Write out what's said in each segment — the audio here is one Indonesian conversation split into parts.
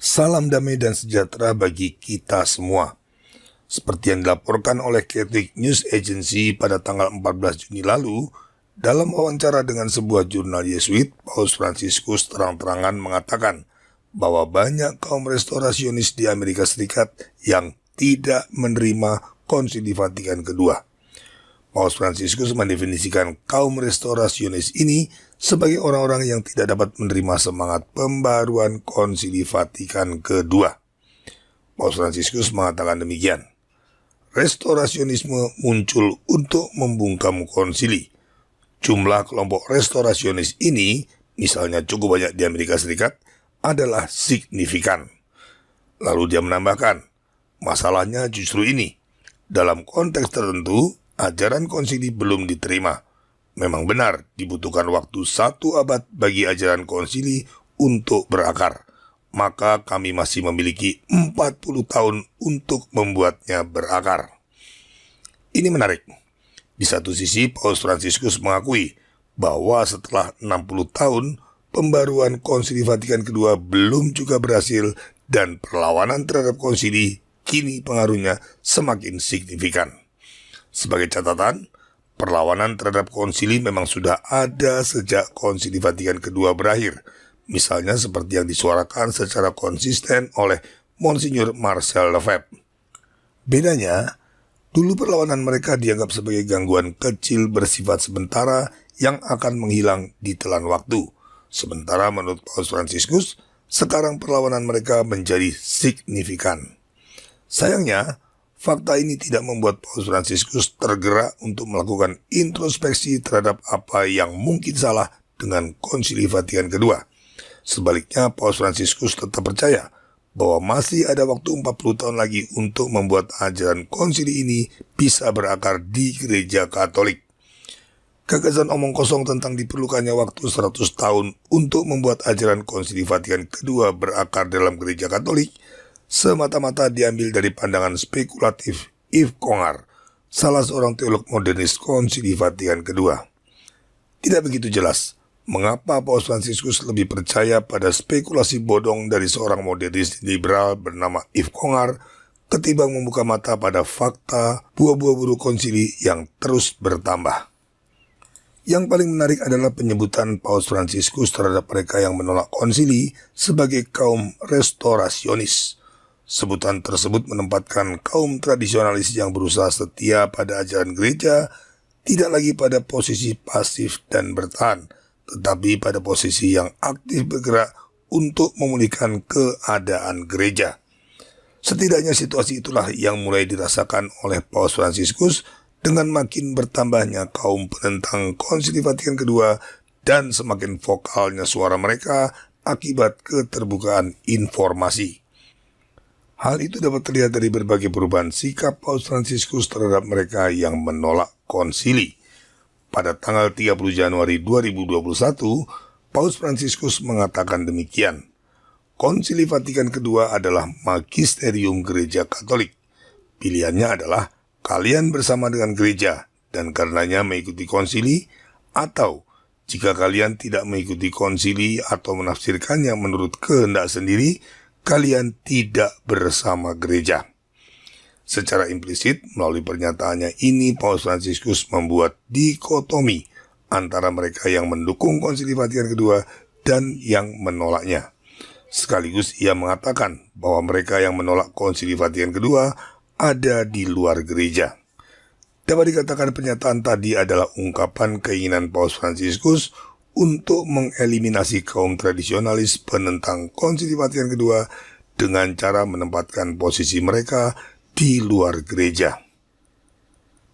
Salam damai dan sejahtera bagi kita semua. Seperti yang dilaporkan oleh Catholic News Agency pada tanggal 14 Juni lalu, dalam wawancara dengan sebuah jurnal Yesuit, Paus Fransiskus terang-terangan mengatakan bahwa banyak kaum restorasionis di Amerika Serikat yang tidak menerima Konsili Vatikan kedua. Paus Fransiskus mendefinisikan kaum restorasionis ini sebagai orang-orang yang tidak dapat menerima semangat pembaruan Konsili Vatikan kedua. Paus Fransiskus mengatakan demikian. Restorasionisme muncul untuk membungkam konsili. Jumlah kelompok restorasionis ini, misalnya cukup banyak di Amerika Serikat, adalah signifikan. Lalu dia menambahkan, masalahnya justru ini. Dalam konteks tertentu, ajaran konsili belum diterima. Memang benar dibutuhkan waktu 1 abad bagi ajaran konsili untuk berakar. Maka kami masih memiliki 40 tahun untuk membuatnya berakar. Ini menarik. Di satu sisi, Paus Fransiskus mengakui bahwa setelah 60 tahun, pembaruan Konsili Vatikan kedua belum juga berhasil dan perlawanan terhadap konsili kini pengaruhnya semakin signifikan. Sebagai catatan, perlawanan terhadap konsili memang sudah ada sejak Konsili Vatikan kedua berakhir, misalnya seperti yang disuarakan secara konsisten oleh Monsinyur Marcel Lefebvre. Bedanya, dulu perlawanan mereka dianggap sebagai gangguan kecil bersifat sementara yang akan menghilang di telan waktu. Sementara menurut Paus Fransiskus, sekarang perlawanan mereka menjadi signifikan. Sayangnya, fakta ini tidak membuat Paus Fransiskus tergerak untuk melakukan introspeksi terhadap apa yang mungkin salah dengan Konsili Vatikan kedua. Sebaliknya, Paus Fransiskus tetap percaya bahwa masih ada waktu 40 tahun lagi untuk membuat ajaran konsili ini bisa berakar di gereja Katolik. Gagasan omong kosong tentang diperlukannya waktu 100 tahun untuk membuat ajaran Konsili Vatikan kedua berakar dalam gereja Katolik semata-mata diambil dari pandangan spekulatif Yves Congar, salah seorang teolog modernis Konsili Vatikan kedua. Tidak begitu jelas mengapa Paus Fransiskus lebih percaya pada spekulasi bodong dari seorang modernis liberal bernama Yves Congar ketimbang membuka mata pada fakta buah-buah buruk konsili yang terus bertambah. Yang paling menarik adalah penyebutan Paus Fransiskus terhadap mereka yang menolak konsili sebagai kaum restorasionis. Sebutan tersebut menempatkan kaum tradisionalis yang berusaha setia pada ajaran gereja tidak lagi pada posisi pasif dan bertahan, tetapi pada posisi yang aktif bergerak untuk memulihkan keadaan gereja. Setidaknya situasi itulah yang mulai dirasakan oleh Paus Fransiskus dengan makin bertambahnya kaum penentang Konsili Vatikan kedua dan semakin vokalnya suara mereka akibat keterbukaan informasi. Hal itu dapat terlihat dari berbagai perubahan sikap Paus Fransiskus terhadap mereka yang menolak konsili. Pada tanggal 30 Januari 2021, Paus Fransiskus mengatakan demikian. Konsili Vatikan kedua adalah magisterium gereja Katolik. Pilihannya adalah kalian bersama dengan gereja dan karenanya mengikuti konsili, atau jika kalian tidak mengikuti konsili atau menafsirkannya menurut kehendak sendiri, kalian tidak bersama gereja. Secara implisit, melalui pernyataannya ini, Paus Fransiskus membuat dikotomi antara mereka yang mendukung Konsili Vatikan kedua dan yang menolaknya. Sekaligus ia mengatakan bahwa mereka yang menolak Konsili Vatikan kedua ada di luar gereja. Dapat dikatakan pernyataan tadi adalah ungkapan keinginan Paus Fransiskus untuk mengeliminasi kaum tradisionalis penentang Konsili Vatikan kedua dengan cara menempatkan posisi mereka di luar gereja.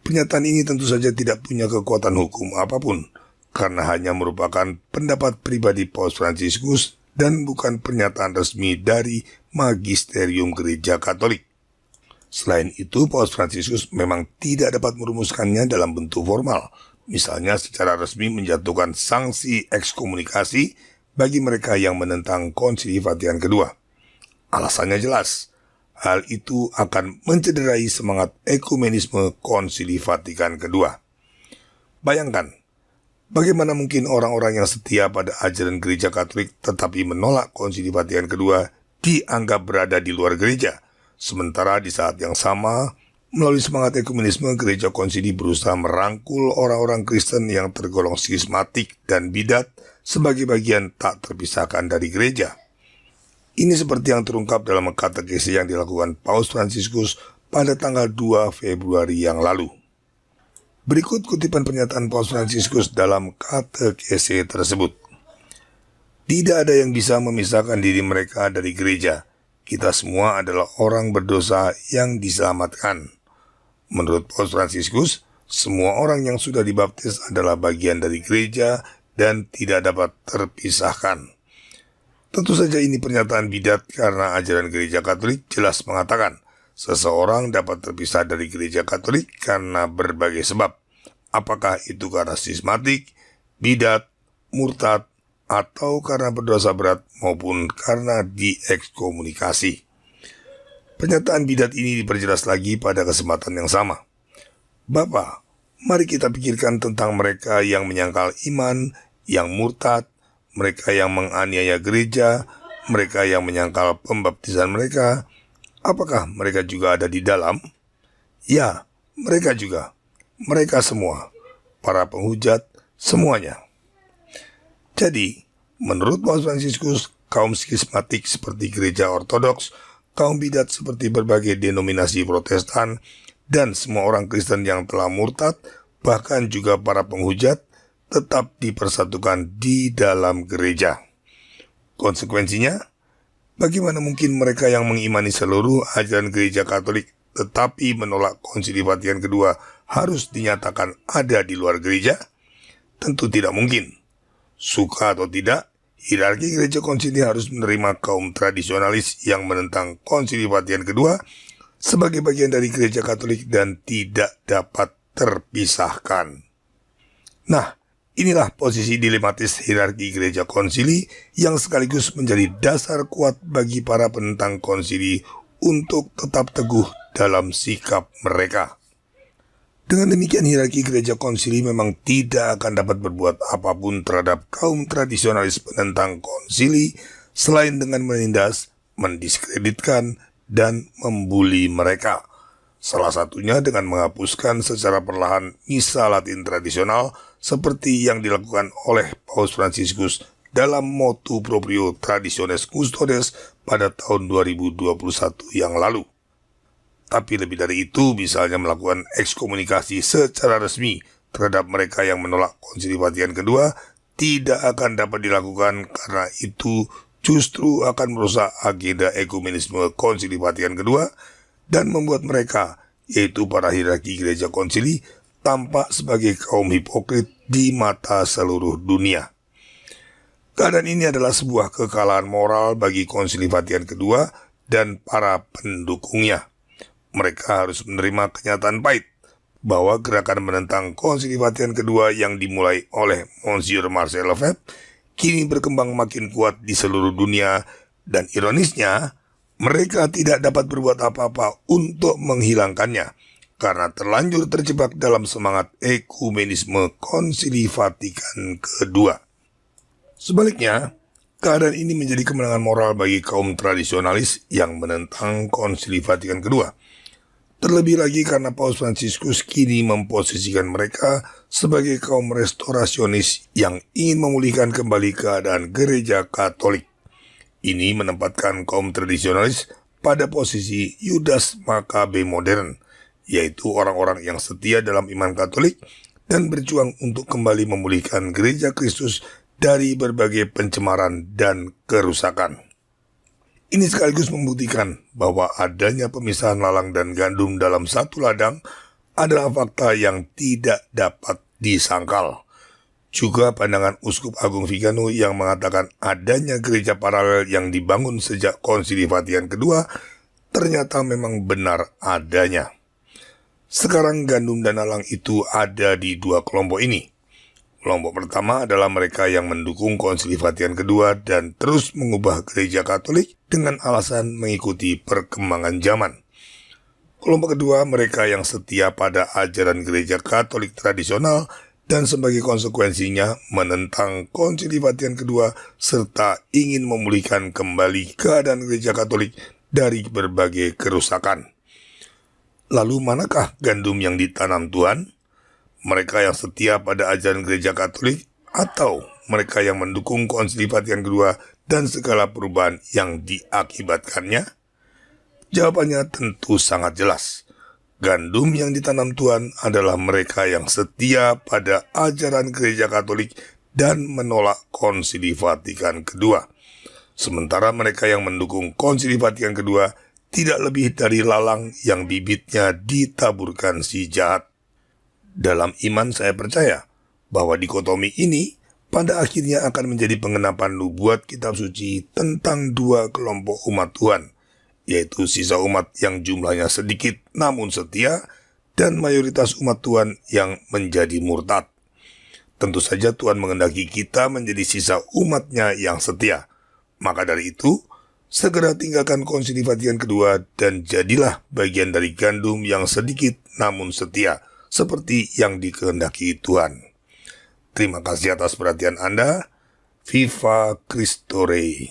Pernyataan ini tentu saja tidak punya kekuatan hukum apapun, karena hanya merupakan pendapat pribadi Paus Fransiskus dan bukan pernyataan resmi dari magisterium gereja Katolik. Selain itu, Paus Fransiskus memang tidak dapat merumuskannya dalam bentuk formal, misalnya secara resmi menjatuhkan sanksi ekskomunikasi bagi mereka yang menentang Konsili Vatikan kedua. Alasannya jelas, hal itu akan mencederai semangat ekumenisme Konsili Vatikan kedua. Bayangkan, bagaimana mungkin orang-orang yang setia pada ajaran gereja Katolik tetapi menolak Konsili Vatikan kedua dianggap berada di luar gereja. Sementara di saat yang sama, melalui semangat ekumenisme, gereja konsili berusaha merangkul orang-orang Kristen yang tergolong skismatik dan bidat sebagai bagian tak terpisahkan dari gereja. Ini seperti yang terungkap dalam katekese yang dilakukan Paus Fransiskus pada tanggal 2 Februari yang lalu. Berikut kutipan pernyataan Paus Fransiskus dalam katekese tersebut. Tidak ada yang bisa memisahkan diri mereka dari gereja. Kita semua adalah orang berdosa yang diselamatkan. Menurut Paus Fransiskus, semua orang yang sudah dibaptis adalah bagian dari gereja dan tidak dapat terpisahkan. Tentu saja ini pernyataan bidat karena ajaran gereja Katolik jelas mengatakan seseorang dapat terpisah dari gereja Katolik karena berbagai sebab. Apakah itu karena skismatik, bidat, murtad, atau karena berdosa berat maupun karena diekskomunikasi. Pernyataan bidat ini diperjelas lagi pada kesempatan yang sama. Bapa, mari kita pikirkan tentang mereka yang menyangkal iman, yang murtad, mereka yang menganiaya gereja, mereka yang menyangkal pembaptisan mereka. Apakah mereka juga ada di dalam? Ya, mereka juga. Mereka semua, para penghujat, semuanya. Jadi, menurut Paus Fransiskus, kaum skismatik seperti gereja ortodoks, kaum bidat seperti berbagai denominasi Protestan, dan semua orang Kristen yang telah murtad, bahkan juga para penghujat, tetap dipersatukan di dalam gereja. Konsekuensinya, bagaimana mungkin mereka yang mengimani seluruh ajaran gereja Katolik tetapi menolak Konsili Vatikan kedua harus dinyatakan ada di luar gereja? Tentu tidak mungkin. Suka atau tidak, hierarki gereja konsili harus menerima kaum tradisionalis yang menentang Konsili Vatikan kedua sebagai bagian dari gereja Katolik dan tidak dapat terpisahkan. Nah, inilah posisi dilematis hierarki gereja konsili yang sekaligus menjadi dasar kuat bagi para penentang konsili untuk tetap teguh dalam sikap mereka. Dengan demikian hierarki gereja konsili memang tidak akan dapat berbuat apapun terhadap kaum tradisionalis penentang konsili selain dengan menindas, mendiskreditkan, dan membuli mereka. Salah satunya dengan menghapuskan secara perlahan misa Latin tradisional seperti yang dilakukan oleh Paus Fransiskus dalam motu proprio Traditiones Custodes pada tahun 2021 yang lalu. Tapi lebih dari itu, misalnya melakukan ekskomunikasi secara resmi terhadap mereka yang menolak Konsili Vatikan kedua tidak akan dapat dilakukan karena itu justru akan merusak agenda ekumenisme Konsili Vatikan kedua dan membuat mereka, yaitu para hierarki gereja konsili, tampak sebagai kaum hipokrit di mata seluruh dunia. Keadaan ini adalah sebuah kekalahan moral bagi Konsili Vatikan kedua dan para pendukungnya. Mereka harus menerima kenyataan pahit bahwa gerakan menentang Konsili Vatikan kedua yang dimulai oleh Monsieur Marcel Lefebvre kini berkembang makin kuat di seluruh dunia dan ironisnya mereka tidak dapat berbuat apa-apa untuk menghilangkannya karena terlanjur terjebak dalam semangat ekumenisme Konsili Vatikan kedua. Sebaliknya, keadaan ini menjadi kemenangan moral bagi kaum tradisionalis yang menentang Konsili Vatikan kedua. Terlebih lagi karena Paus Fransiskus kini memposisikan mereka sebagai kaum restorasionis yang ingin memulihkan kembali keadaan gereja Katolik. Ini menempatkan kaum tradisionalis pada posisi Yudas Makabe modern, yaitu orang-orang yang setia dalam iman Katolik dan berjuang untuk kembali memulihkan gereja Kristus dari berbagai pencemaran dan kerusakan. Ini sekaligus membuktikan bahwa adanya pemisahan lalang dan gandum dalam satu ladang adalah fakta yang tidak dapat disangkal. Juga pandangan Uskup Agung Vigano yang mengatakan adanya gereja paralel yang dibangun sejak Konsili Vatikan kedua ternyata memang benar adanya. Sekarang gandum dan lalang itu ada di dua kelompok ini. Kelompok pertama adalah mereka yang mendukung Konsili Vatikan kedua dan terus mengubah gereja Katolik dengan alasan mengikuti perkembangan zaman. Kelompok kedua mereka yang setia pada ajaran gereja Katolik tradisional dan sebagai konsekuensinya menentang Konsili Vatikan kedua serta ingin memulihkan kembali keadaan Gereja Katolik dari berbagai kerusakan. Lalu manakah gandum yang ditanam Tuhan? Mereka yang setia pada ajaran Gereja Katolik atau mereka yang mendukung Konsili Vatikan kedua dan segala perubahan yang diakibatkannya? Jawabannya tentu sangat jelas. Gandum yang ditanam Tuhan adalah mereka yang setia pada ajaran Gereja Katolik dan menolak Konsili Vatikan kedua. Sementara mereka yang mendukung Konsili Vatikan kedua tidak lebih dari lalang yang bibitnya ditaburkan si jahat. Dalam iman saya percaya bahwa dikotomi ini pada akhirnya akan menjadi pengenapan nubuat kitab suci tentang dua kelompok umat Tuhan, yaitu sisa umat yang jumlahnya sedikit namun setia dan mayoritas umat Tuhan yang menjadi murtad. Tentu saja Tuhan menghendaki kita menjadi sisa umatnya yang setia. Maka dari itu, segera tinggalkan Konsili Vatikan kedua dan jadilah bagian dari gandum yang sedikit namun setia, seperti yang dikehendaki Tuhan. Terima kasih atas perhatian Anda. Viva Christo Rey.